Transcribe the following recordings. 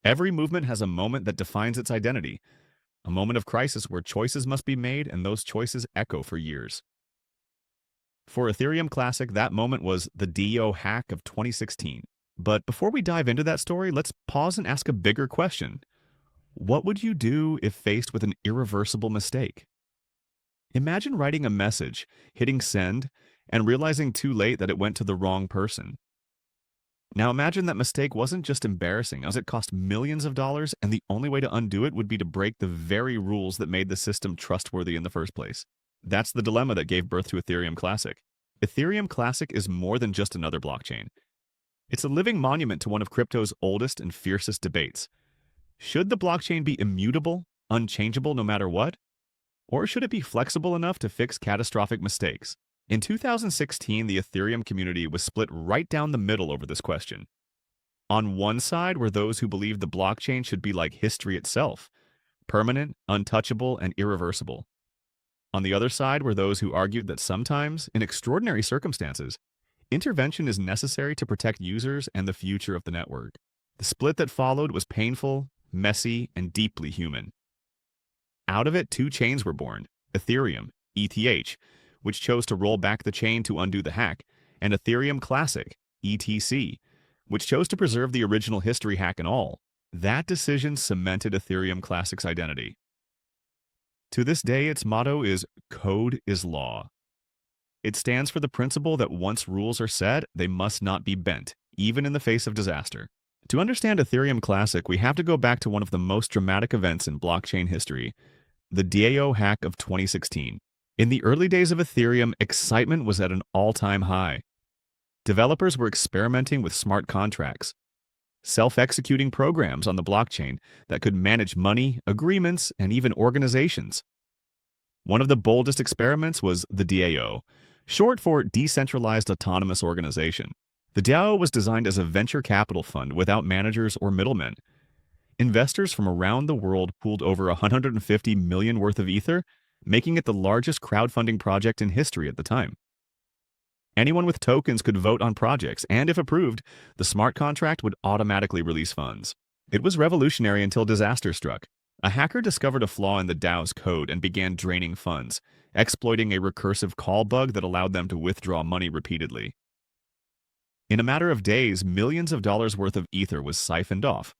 Every movement has a moment that defines its identity, a moment of crisis where choices must be made and those choices echo for years. For Ethereum Classic, that moment was the DEO hack of 2016. But before we dive into that story, let's pause and ask a bigger question. What would you do if faced with an irreversible mistake? Imagine writing a message, hitting send, and realizing too late that it went to the wrong person. Now imagine that mistake wasn't just embarrassing, as it cost millions of dollars, and the only way to undo it would be to break the very rules that made the system trustworthy in the first place. That's the dilemma that gave birth to Ethereum Classic. Ethereum Classic is more than just another blockchain. It's a living monument to one of crypto's oldest and fiercest debates. Should the blockchain be immutable, unchangeable no matter what? Or should it be flexible enough to fix catastrophic mistakes? In 2016, the Ethereum community was split right down the middle over this question. On one side were those who believed the blockchain should be like history itself, permanent, untouchable, and irreversible. On the other side were those who argued that sometimes, in extraordinary circumstances, intervention is necessary to protect users and the future of the network. The split that followed was painful, messy, and deeply human. Out of it, two chains were born: Ethereum, ETH, which chose to roll back the chain to undo the hack, and Ethereum Classic, ETC, which chose to preserve the original history hack and all. That decision cemented Ethereum Classic's identity. To this day, its motto is "Code is Law." It stands for the principle that once rules are set, they must not be bent, even in the face of disaster. To understand Ethereum Classic, we have to go back to one of the most dramatic events in blockchain history, the DAO hack of 2016. In the early days of Ethereum, excitement was at an all-time high. Developers were experimenting with smart contracts, self-executing programs on the blockchain that could manage money, agreements, and even organizations. One of the boldest experiments was the DAO, short for Decentralized Autonomous Organization. The DAO was designed as a venture capital fund without managers or middlemen. Investors from around the world pooled over 150 million worth of Ether, making it the largest crowdfunding project in history at the time. Anyone with tokens could vote on projects, and if approved, the smart contract would automatically release funds. It was revolutionary until disaster struck. A hacker discovered a flaw in the DAO's code and began draining funds, exploiting a recursive call bug that allowed them to withdraw money repeatedly. In a matter of days, millions of dollars worth of Ether was siphoned off.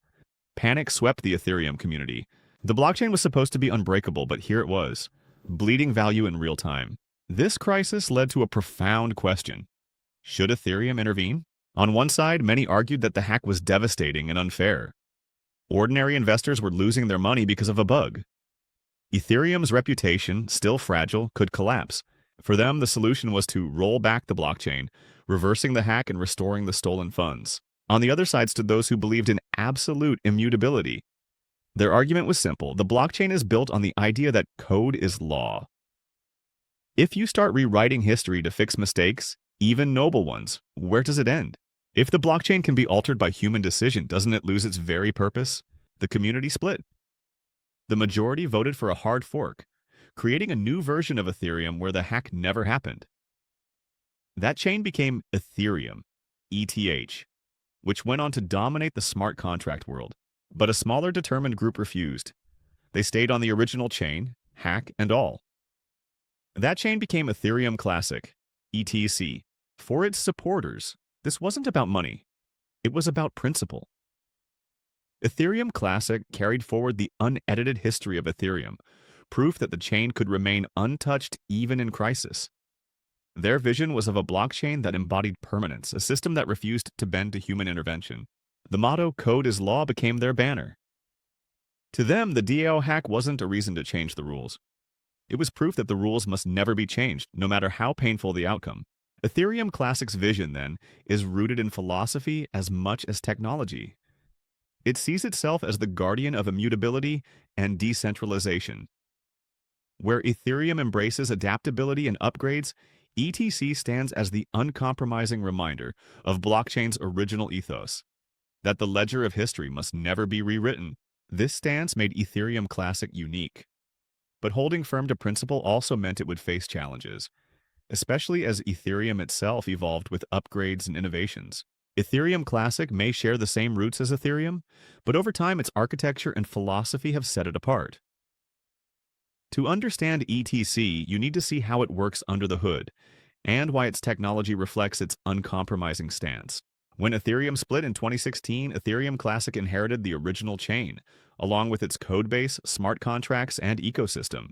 Panic swept the Ethereum community. The blockchain was supposed to be unbreakable, but here it was, bleeding value in real time. This crisis led to a profound question. Should Ethereum intervene? On one side, many argued that the hack was devastating and unfair. Ordinary investors were losing their money because of a bug. Ethereum's reputation, still fragile, could collapse. For them, the solution was to roll back the blockchain, reversing the hack and restoring the stolen funds. On the other side stood those who believed in absolute immutability. Their argument was simple: the blockchain is built on the idea that code is law. If you start rewriting history to fix mistakes, even noble ones, where does it end? If the blockchain can be altered by human decision, doesn't it lose its very purpose? The community split. The majority voted for a hard fork, creating a new version of Ethereum where the hack never happened. That chain became Ethereum, ETH, which went on to dominate the smart contract world. But a smaller determined group refused. They stayed on the original chain, hack and all. That chain became Ethereum Classic, ETC. For its supporters, this wasn't about money. It was about principle. Ethereum Classic carried forward the unedited history of Ethereum, proof that the chain could remain untouched even in crisis. Their vision was of a blockchain that embodied permanence, a system that refused to bend to human intervention. The motto, "Code is Law," became their banner. To them, the DAO hack wasn't a reason to change the rules. It was proof that the rules must never be changed, no matter how painful the outcome. Ethereum Classic's vision, then, is rooted in philosophy as much as technology. It sees itself as the guardian of immutability and decentralization. Where Ethereum embraces adaptability and upgrades, ETC stands as the uncompromising reminder of blockchain's original ethos, that the ledger of history must never be rewritten. This stance made Ethereum Classic unique. But holding firm to principle also meant it would face challenges, especially as Ethereum itself evolved with upgrades and innovations. Ethereum Classic may share the same roots as Ethereum, but over time its architecture and philosophy have set it apart. To understand ETC, you need to see how it works under the hood, and why its technology reflects its uncompromising stance. When Ethereum split in 2016, Ethereum Classic inherited the original chain, along with its codebase, smart contracts, and ecosystem.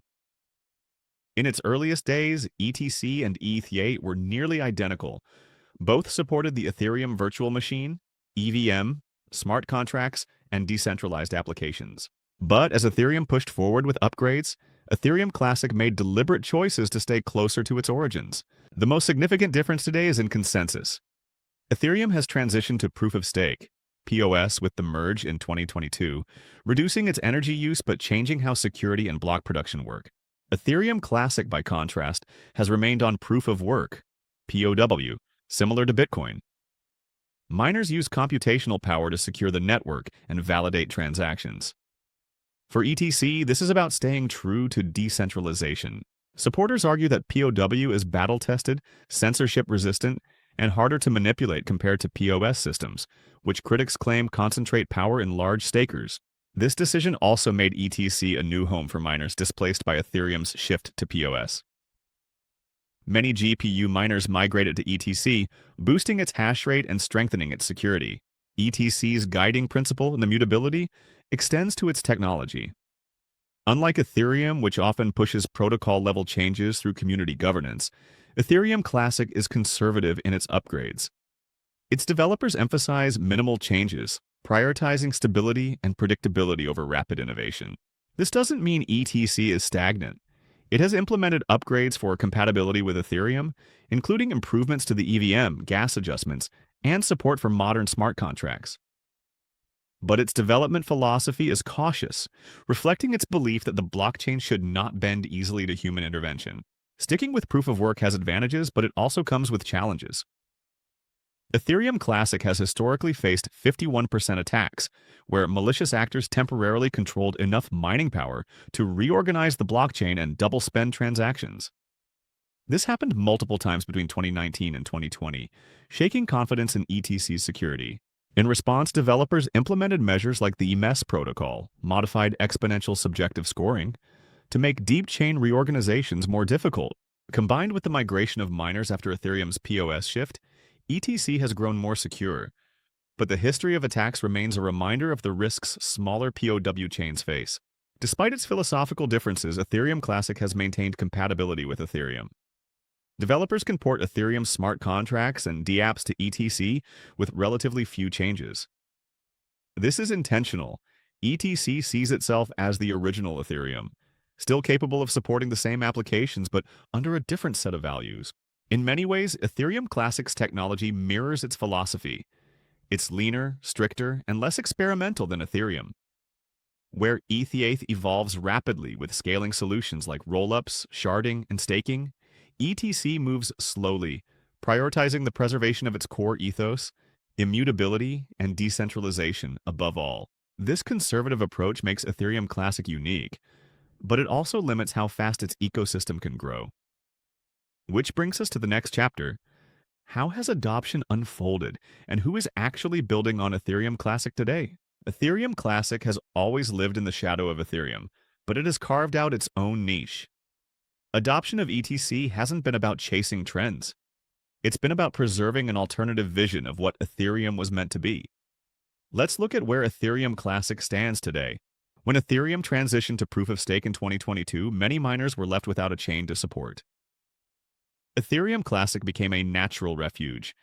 In its earliest days, ETC and ETH8 were nearly identical. Both supported the Ethereum Virtual Machine, EVM, smart contracts, and decentralized applications. But as Ethereum pushed forward with upgrades, Ethereum Classic made deliberate choices to stay closer to its origins. The most significant difference today is in consensus. Ethereum has transitioned to proof of stake, POS, with the merge in 2022, reducing its energy use but changing how security and block production work. Ethereum Classic, by contrast, has remained on proof of work, POW, similar to Bitcoin. Miners use computational power to secure the network and validate transactions. For ETC, this is about staying true to decentralization. Supporters argue that POW is battle-tested, censorship-resistant, and harder to manipulate compared to POS systems, which critics claim concentrate power in large stakers. This decision also made ETC a new home for miners displaced by Ethereum's shift to POS. Many GPU miners migrated to ETC, boosting its hash rate and strengthening its security. ETC's guiding principle, immutability, extends to its technology. Unlike Ethereum, which often pushes protocol-level changes through community governance, Ethereum Classic is conservative in its upgrades. Its developers emphasize minimal changes, prioritizing stability and predictability over rapid innovation. This doesn't mean ETC is stagnant. It has implemented upgrades for compatibility with Ethereum, including improvements to the EVM, gas adjustments, and support for modern smart contracts. But its development philosophy is cautious, reflecting its belief that the blockchain should not bend easily to human intervention. Sticking with proof of work has advantages, but it also comes with challenges. Ethereum Classic has historically faced 51% attacks, where malicious actors temporarily controlled enough mining power to reorganize the blockchain and double-spend transactions. This happened multiple times between 2019 and 2020, shaking confidence in ETC's security. In response, developers implemented measures like the MES protocol, modified exponential subjective scoring, to make deep chain reorganizations more difficult. Combined with the migration of miners after Ethereum's POS shift, ETC has grown more secure. But the history of attacks remains a reminder of the risks smaller POW chains face. Despite its philosophical differences, Ethereum Classic has maintained compatibility with Ethereum. Developers can port Ethereum's smart contracts and dApps to ETC with relatively few changes. This is intentional. ETC sees itself as the original Ethereum, still capable of supporting the same applications but under a different set of values. In many ways, Ethereum Classic's technology mirrors its philosophy. It's leaner, stricter, and less experimental than Ethereum. Where ETH8 evolves rapidly with scaling solutions like rollups, sharding, and staking, ETC moves slowly, prioritizing the preservation of its core ethos, immutability, and decentralization above all. This conservative approach makes Ethereum Classic unique, but it also limits how fast its ecosystem can grow. Which brings us to the next chapter. How has adoption unfolded, and who is actually building on Ethereum Classic today? Ethereum Classic has always lived in the shadow of Ethereum, but it has carved out its own niche. Adoption of ETC hasn't been about chasing trends. It's been about preserving an alternative vision of what Ethereum was meant to be. Let's look at where Ethereum Classic stands today. When Ethereum transitioned to proof of stake in 2022, many miners were left without a chain to support. Ethereum Classic became a natural refuge.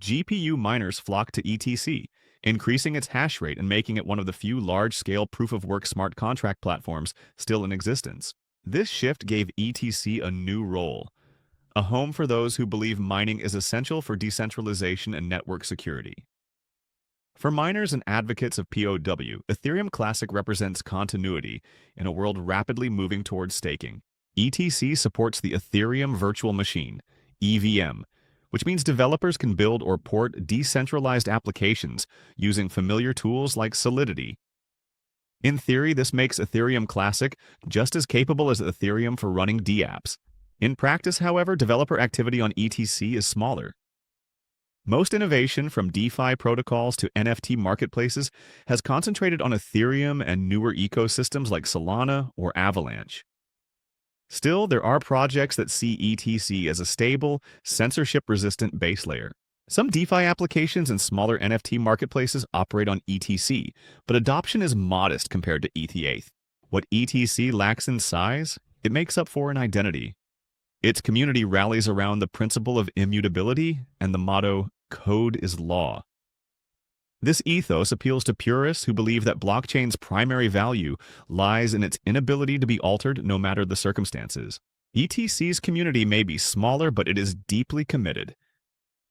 GPU miners flocked to ETC, increasing its hash rate and making it one of the few large-scale proof-of-work smart contract platforms still in existence. This shift gave ETC a new role, a home for those who believe mining is essential for decentralization and network security. For miners and advocates of POW, Ethereum Classic represents continuity in a world rapidly moving towards staking. ETC supports the Ethereum Virtual Machine, EVM, which means developers can build or port decentralized applications using familiar tools like Solidity. In theory, this makes Ethereum Classic just as capable as Ethereum for running dApps. In practice, however, developer activity on ETC is smaller. Most innovation from DeFi protocols to NFT marketplaces has concentrated on Ethereum and newer ecosystems like Solana or Avalanche. Still, there are projects that see ETC as a stable, censorship-resistant base layer. Some DeFi applications and smaller NFT marketplaces operate on ETC, but adoption is modest compared to ETH. What ETC lacks in size, it makes up for in identity. Its community rallies around the principle of immutability and the motto, "Code is law." This ethos appeals to purists who believe that blockchain's primary value lies in its inability to be altered no matter the circumstances. ETC's community may be smaller, but it is deeply committed.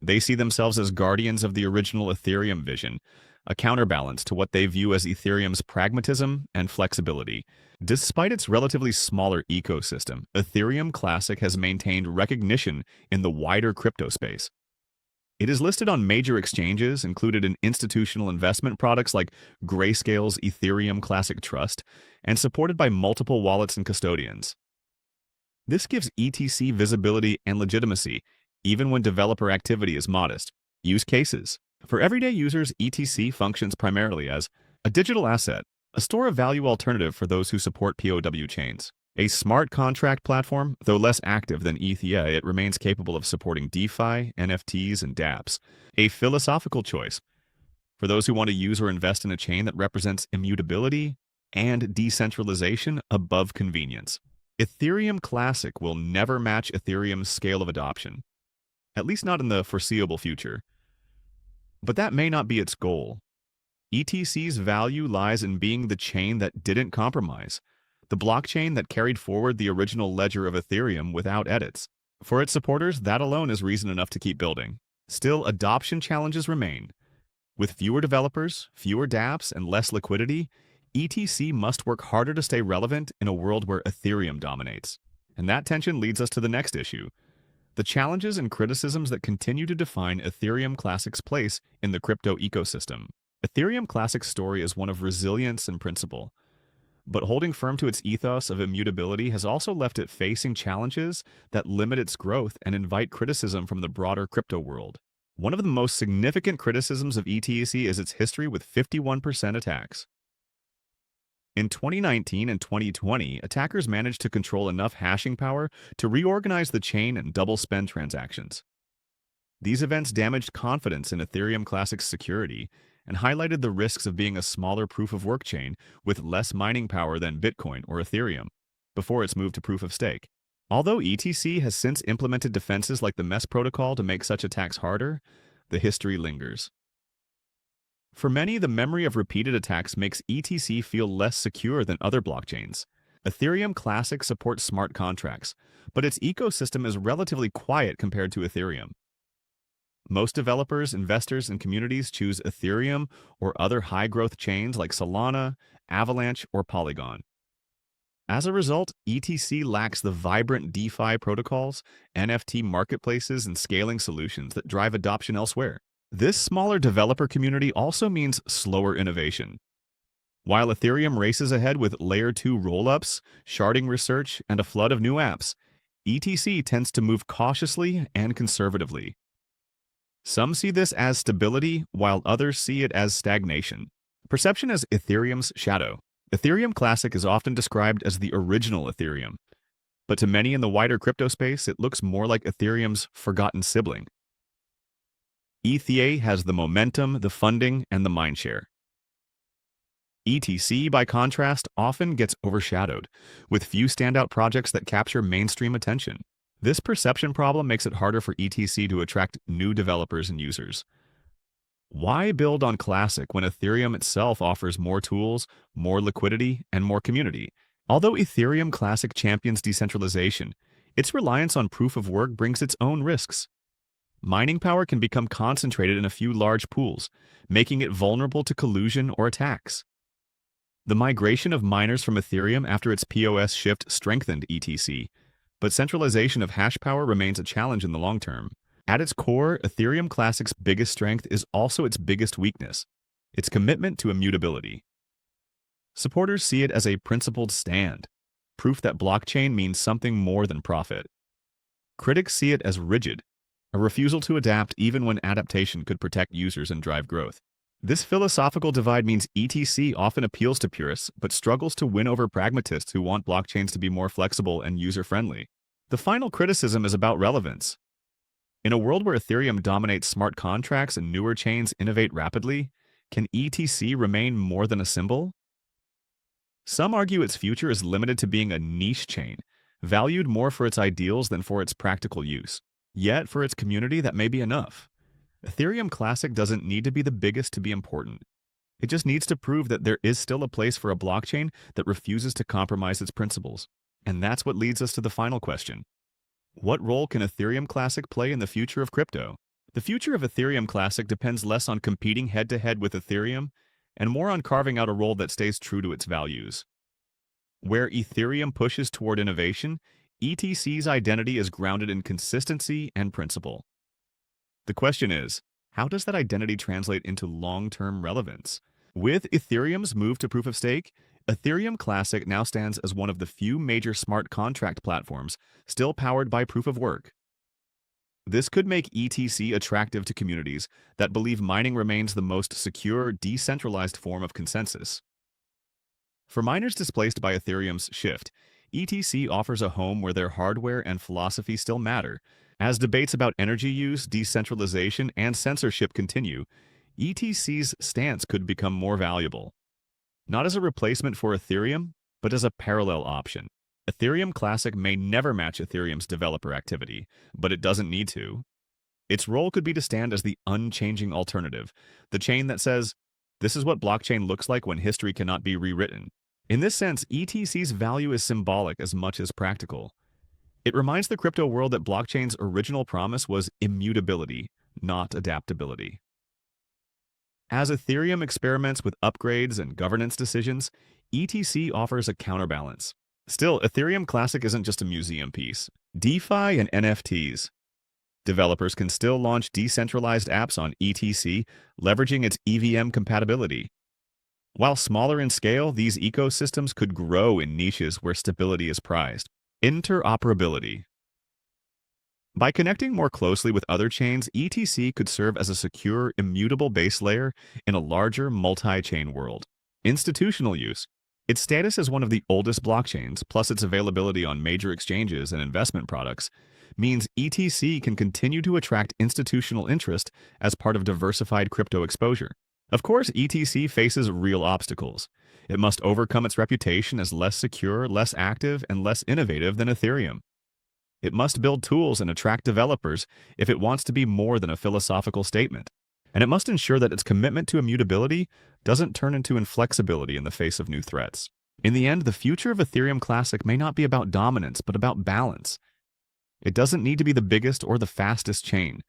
They see themselves as guardians of the original Ethereum vision, a counterbalance to what they view as Ethereum's pragmatism and flexibility. Despite its relatively smaller ecosystem, Ethereum Classic has maintained recognition in the wider crypto space. It is listed on major exchanges, included in institutional investment products like Grayscale's Ethereum Classic Trust, and supported by multiple wallets and custodians. This gives ETC visibility and legitimacy, even when developer activity is modest. Use cases. For everyday users, ETC functions primarily as a digital asset, a store of value alternative for those who support POW chains. A smart contract platform, though less active than Ethia, it remains capable of supporting DeFi, NFTs, and dApps. A philosophical choice for those who want to use or invest in a chain that represents immutability and decentralization above convenience. Ethereum Classic will never match Ethereum's scale of adoption, at least not in the foreseeable future. But that may not be its goal. ETC's value lies in being the chain that didn't compromise, the blockchain that carried forward the original ledger of Ethereum without edits. For its supporters, that alone is reason enough to keep building. Still, adoption challenges remain. With fewer developers, fewer dApps, and less liquidity, ETC must work harder to stay relevant in a world where Ethereum dominates. And that tension leads us to the next issue: the challenges and criticisms that continue to define Ethereum Classic's place in the crypto ecosystem. Ethereum Classic's story is one of resilience and principle, but holding firm to its ethos of immutability has also left it facing challenges that limit its growth and invite criticism from the broader crypto world. One of the most significant criticisms of ETC is its history with 51% attacks. In 2019 and 2020, attackers managed to control enough hashing power to reorganize the chain and double spend transactions. These events damaged confidence in Ethereum Classic's security and highlighted the risks of being a smaller proof-of-work chain with less mining power than Bitcoin or Ethereum before its move to proof-of-stake. Although ETC has since implemented defenses like the MES protocol to make such attacks harder, the history lingers. For many, the memory of repeated attacks makes ETC feel less secure than other blockchains. Ethereum Classic supports smart contracts, but its ecosystem is relatively quiet compared to Ethereum. Most developers, investors, and communities choose Ethereum or other high-growth chains like Solana, Avalanche, or Polygon. As a result, ETC lacks the vibrant DeFi protocols, NFT marketplaces, and scaling solutions that drive adoption elsewhere. This smaller developer community also means slower innovation. While Ethereum races ahead with Layer 2 rollups, sharding research, and a flood of new apps, ETC tends to move cautiously and conservatively. Some see this as stability, while others see it as stagnation. Perception as Ethereum's shadow. Ethereum Classic is often described as the original Ethereum, but to many in the wider crypto space, it looks more like Ethereum's forgotten sibling. ETH has the momentum, the funding, and the mindshare. ETC, by contrast, often gets overshadowed, with few standout projects that capture mainstream attention. This perception problem makes it harder for ETC to attract new developers and users. Why build on Classic when Ethereum itself offers more tools, more liquidity, and more community? Although Ethereum Classic champions decentralization, its reliance on proof-of-work brings its own risks. Mining power can become concentrated in a few large pools, making it vulnerable to collusion or attacks. The migration of miners from Ethereum after its POS shift strengthened ETC, but centralization of hash power remains a challenge in the long term. At its core, Ethereum Classic's biggest strength is also its biggest weakness: its commitment to immutability. Supporters see it as a principled stand, proof that blockchain means something more than profit. Critics see it as rigid, a refusal to adapt even when adaptation could protect users and drive growth. This philosophical divide means ETC often appeals to purists but struggles to win over pragmatists who want blockchains to be more flexible and user-friendly. The final criticism is about relevance. In a world where Ethereum dominates smart contracts and newer chains innovate rapidly, can ETC remain more than a symbol? Some argue its future is limited to being a niche chain, valued more for its ideals than for its practical use. Yet, for its community, that may be enough. Ethereum Classic doesn't need to be the biggest to be important. It just needs to prove that there is still a place for a blockchain that refuses to compromise its principles. And that's what leads us to the final question. What role can Ethereum Classic play in the future of crypto? The future of Ethereum Classic depends less on competing head-to-head with Ethereum and more on carving out a role that stays true to its values. Where Ethereum pushes toward innovation, ETC's identity is grounded in consistency and principle. The question is, how does that identity translate into long-term relevance? With Ethereum's move to proof of stake, Ethereum Classic now stands as one of the few major smart contract platforms still powered by proof of work. This could make ETC attractive to communities that believe mining remains the most secure, decentralized form of consensus. For miners displaced by Ethereum's shift, ETC offers a home where their hardware and philosophy still matter. As debates about energy use, decentralization, and censorship continue, ETC's stance could become more valuable. Not as a replacement for Ethereum, but as a parallel option. Ethereum Classic may never match Ethereum's developer activity, but it doesn't need to. Its role could be to stand as the unchanging alternative, the chain that says, this is what blockchain looks like when history cannot be rewritten. In this sense, ETC's value is symbolic as much as practical. It reminds the crypto world that blockchain's original promise was immutability, not adaptability. As Ethereum experiments with upgrades and governance decisions, ETC offers a counterbalance. Still, Ethereum Classic isn't just a museum piece. DeFi and NFTs. Developers can still launch decentralized apps on ETC, leveraging its EVM compatibility. While smaller in scale, these ecosystems could grow in niches where stability is prized. Interoperability. By connecting more closely with other chains, ETC could serve as a secure, immutable base layer in a larger, multi-chain world. Institutional use. Its status as one of the oldest blockchains, plus its availability on major exchanges and investment products, means ETC can continue to attract institutional interest as part of diversified crypto exposure. Of course, ETC faces real obstacles. It must overcome its reputation as less secure, less active, and less innovative than Ethereum. It must build tools and attract developers if it wants to be more than a philosophical statement. And it must ensure that its commitment to immutability doesn't turn into inflexibility in the face of new threats. In the end, the future of Ethereum Classic may not be about dominance, but about balance. It doesn't need to be the biggest or the fastest chain.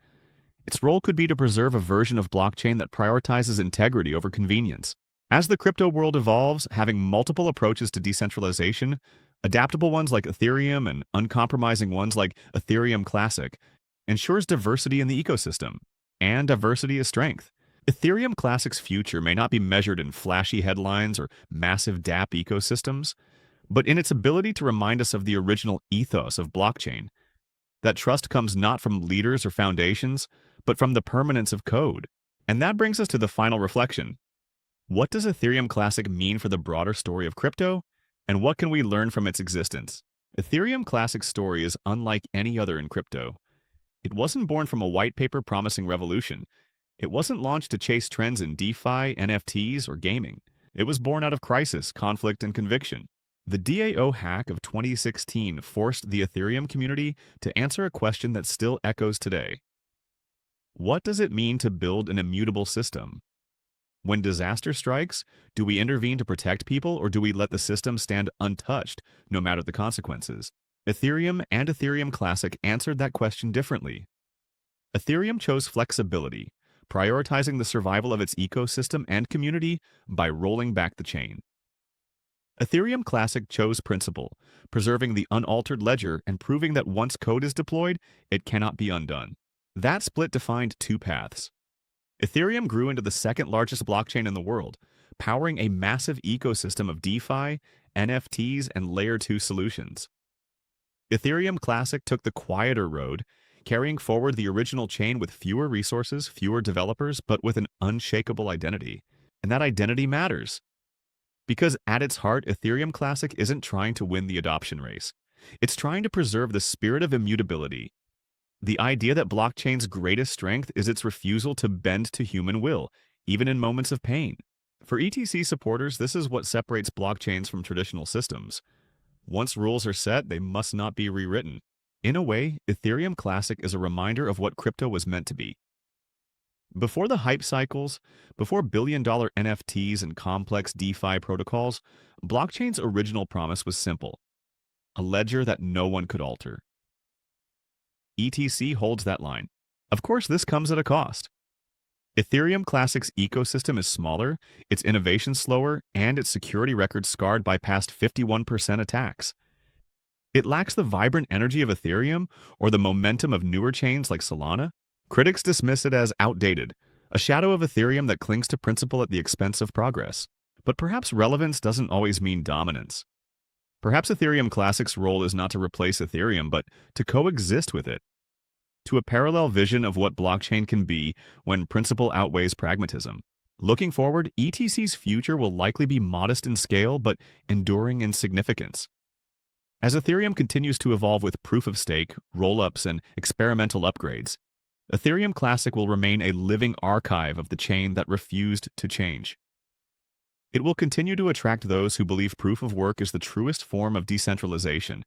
Its role could be to preserve a version of blockchain that prioritizes integrity over convenience. As the crypto world evolves, having multiple approaches to decentralization, adaptable ones like Ethereum and uncompromising ones like Ethereum Classic, ensures diversity in the ecosystem. And diversity is strength. Ethereum Classic's future may not be measured in flashy headlines or massive dApp ecosystems, but in its ability to remind us of the original ethos of blockchain. That trust comes not from leaders or foundations, but from the permanence of code. And that brings us to the final reflection. What does Ethereum Classic mean for the broader story of crypto, and what can we learn from its existence? Ethereum Classic's story is unlike any other in crypto. It wasn't born from a white paper promising revolution. It wasn't launched to chase trends in DeFi, NFTs, or gaming. It was born out of crisis, conflict, and conviction. The DAO hack of 2016 forced the Ethereum community to answer a question that still echoes today. What does it mean to build an immutable system? When disaster strikes, do we intervene to protect people, or do we let the system stand untouched, no matter the consequences? Ethereum and Ethereum Classic answered that question differently. Ethereum chose flexibility, prioritizing the survival of its ecosystem and community by rolling back the chain. Ethereum Classic chose principle, preserving the unaltered ledger and proving that once code is deployed, it cannot be undone. That split defined two paths. Ethereum grew into the second largest blockchain in the world, powering a massive ecosystem of DeFi, NFTs, and Layer 2 solutions. Ethereum Classic took the quieter road, carrying forward the original chain with fewer resources, fewer developers, but with an unshakable identity. And that identity matters. Because at its heart, Ethereum Classic isn't trying to win the adoption race. It's trying to preserve the spirit of immutability. The idea that blockchain's greatest strength is its refusal to bend to human will, even in moments of pain. For ETC supporters, this is what separates blockchains from traditional systems. Once rules are set, they must not be rewritten. In a way, Ethereum Classic is a reminder of what crypto was meant to be. Before the hype cycles, before billion-dollar NFTs and complex DeFi protocols, blockchain's original promise was simple: a ledger that no one could alter. ETC holds that line. Of course, this comes at a cost. Ethereum Classic's ecosystem is smaller, its innovation slower, and its security record scarred by past 51% attacks. It lacks the vibrant energy of Ethereum or the momentum of newer chains like Solana. Critics dismiss it as outdated, a shadow of Ethereum that clings to principle at the expense of progress. But perhaps relevance doesn't always mean dominance. Perhaps Ethereum Classic's role is not to replace Ethereum, but to coexist with it, to a parallel vision of what blockchain can be when principle outweighs pragmatism. Looking forward, ETC's future will likely be modest in scale, but enduring in significance. As Ethereum continues to evolve with proof-of-stake, roll-ups, and experimental upgrades, Ethereum Classic will remain a living archive of the chain that refused to change. It will continue to attract those who believe proof of work is the truest form of decentralization,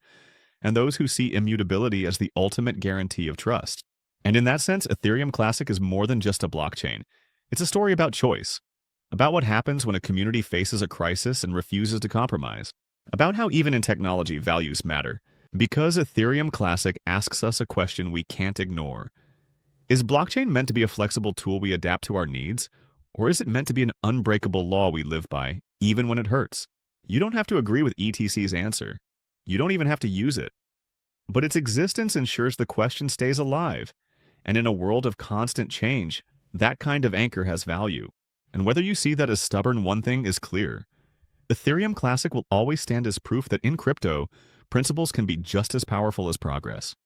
and those who see immutability as the ultimate guarantee of trust. And in that sense, Ethereum Classic is more than just a blockchain. It's a story about choice, about what happens when a community faces a crisis and refuses to compromise, about how even in technology values matter. Because Ethereum Classic asks us a question we can't ignore. Is blockchain meant to be a flexible tool we adapt to our needs, or is it meant to be an unbreakable law we live by, even when it hurts? You don't have to agree with ETC's answer. You don't even have to use it. But its existence ensures the question stays alive, and in a world of constant change, that kind of anchor has value. And whether you see that as stubborn, one thing is clear: Ethereum Classic will always stand as proof that in crypto, principles can be just as powerful as progress.